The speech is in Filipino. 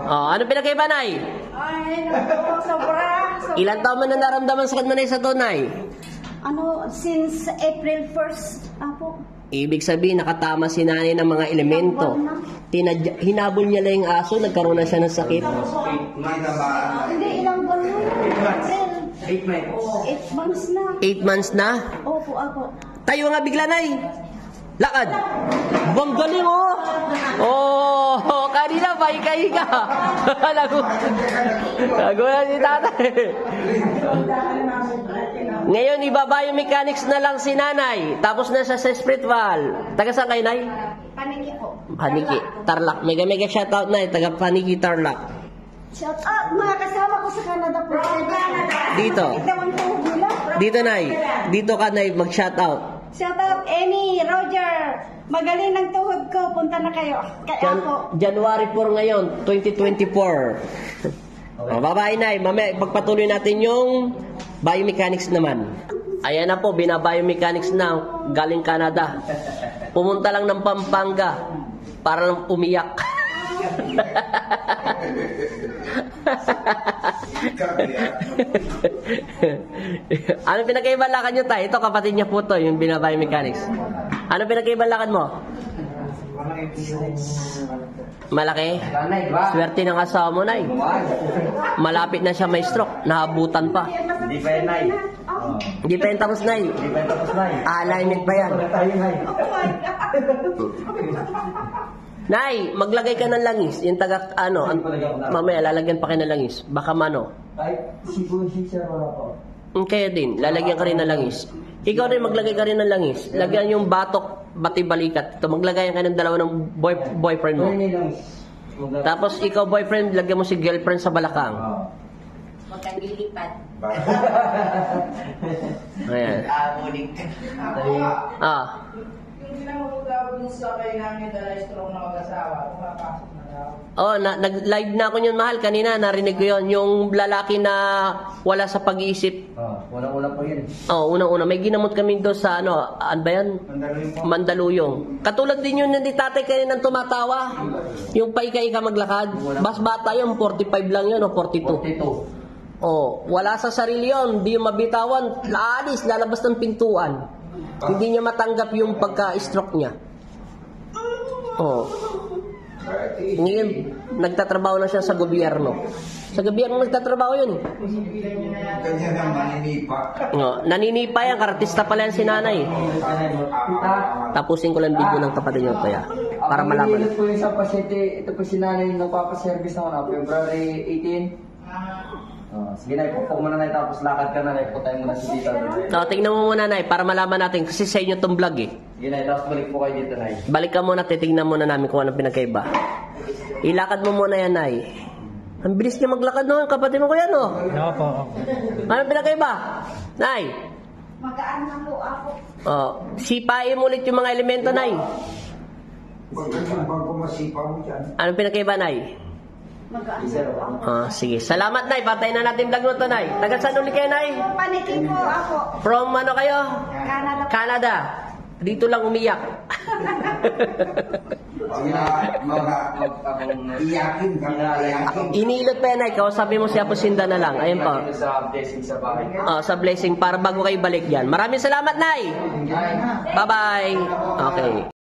Oh, ano pinakaiba, Nay? Ay, naku, sobra. Ilan taon mo na naramdaman sakit mo, Nay, sa to, Nay? Since April 1st, Apo. Ibig sabihin, nakatama si nanay ng mga elemento. Hinabol niya lang yung aso, nagkaroon na siya ng sakit. Hindi, ilang buwan na yun. April. 8 months na. 8 months na? Opo, Apo. Tayo nga bigla, Nay. Lakad. Bang galing, oh. Oh, kanina pa, ika-ika. Lago na si tatay. Ngayon, iba-biomechanics na lang si nanay. Tapos na siya sa spiritual. Taga saan kayo, Nay? Paniki po. Paniki. Tarlac. Mega shoutout, Nay. Taga Paniki, Tarlac. Shout out, mga kasama ko sa Canada po. Dito. Dito, Nay. Dito ka, Nay, mag-shoutout. Shout out, Amy, Roger. Magaling ng tuhod ko. Punta na kayo. Kaya ako. January 4 ngayon, 2024. Oh, bye-bye, Nay. Mamaya, pagpatuloy natin yung biomechanics naman. Ayan na po, bina-biomechanics na galing Canada. Pumunta lang ng Pampanga para lang umiyak. Ano pinagkaiba lakad nyo, Tay? Ito kapatid niya po to, yung bina-biomechanics. Ano pinagkaiba lakad mo? Malaki? Swerte ng asawa mo, Nay. Malapit na siya may stroke. Nahabutan pa. Hindi pa yan, Nay. Hindi pa yan tapos, Nay. Hindi pa yan tapos, Nay. Alignment pa yan. Nay, maglagay ka ng langis. Yung taga, mamaya lalagyan pa kayo ng langis. Baka mano. Kahit siya wala po. Kaya din, lalagyan ka rin ng langis. Ikaw rin, maglagay ka rin ng langis. Lagyan yung batok, bati balikat. Ito, maglagay ka ng dalawa ng boyfriend mo. Tapos ikaw, boyfriend, lagyan mo si girlfriend sa balakang. Huwag kang lilipad. Ayan. Hindi na magagawin sa kayo namin dala strong na mag-asawa. Pumapasok na daw. Oh, nag-live na ako yun, mahal. Kanina, narinig ko yun. Yung lalaki na wala sa pag-iisip. Unang-una po yun. Oh, unang-una. May ginamot kami doon sa, ano ba yan? Mandaluyong. Katulad din yun, hindi tatay kayo nang tumatawa. Yung paika-ika maglakad. Bas bata yun, 45 lang yun, o 42. Oh, wala sa sarili yun. Hindi yung mabitawan. Laalis, lalabas ng pintuan. Hindi niya matanggap yung pagka-stroke niya. Oh. Ngayon, nagtatrabaho na siya sa gobyerno. Sa gobyerno nagtatrabaho yun. Kanya na maninipa. Oh, naninipa yan, kartista pala yan si nanay. Tapusin ko lang video ng kapatid niyo kaya para malaman. Ito po yung sa pasyente, ito po si nanay nagpapaservice naman na February 18. Sige na, ipupok mo na na tapos lakad ka na na, iputay mo na si Tita. Tingnan mo muna, Nay, para malaman natin kasi sa inyo itong vlog eh. Sige na, tapos balik po kayo dito, Nay. Balik ka muna, titignan muna namin kung anong pinagkaiba. Ilakad mo muna yan, Nay. Ang bilis niya maglakad no, kapatid mo ko yan, no? Opo. Anong pinagkaiba? Nay? Magaan na po ako. Oh, sipain mo ulit yung mga elemento, Nay. Bago masipa mo dyan. Anong pinagkaiba, Nay? Magaan na po ako. Sige. Salamat, Nay. Patayin na natin vlog mo to, Nay. Taga saan uli kayo, Nay? Paniki po ako. From ano kayo? Canada. Canada. Dito lang umiyak. Iyakin ka na, iyakin. Inilot pa yan, Nay. Kausapin mo si Apo Sinda na lang. Ayun pa. Sa blessing sa bahay. Sa blessing para bago kayo balik yan. Maraming salamat, Nay. Bye-bye. Okay.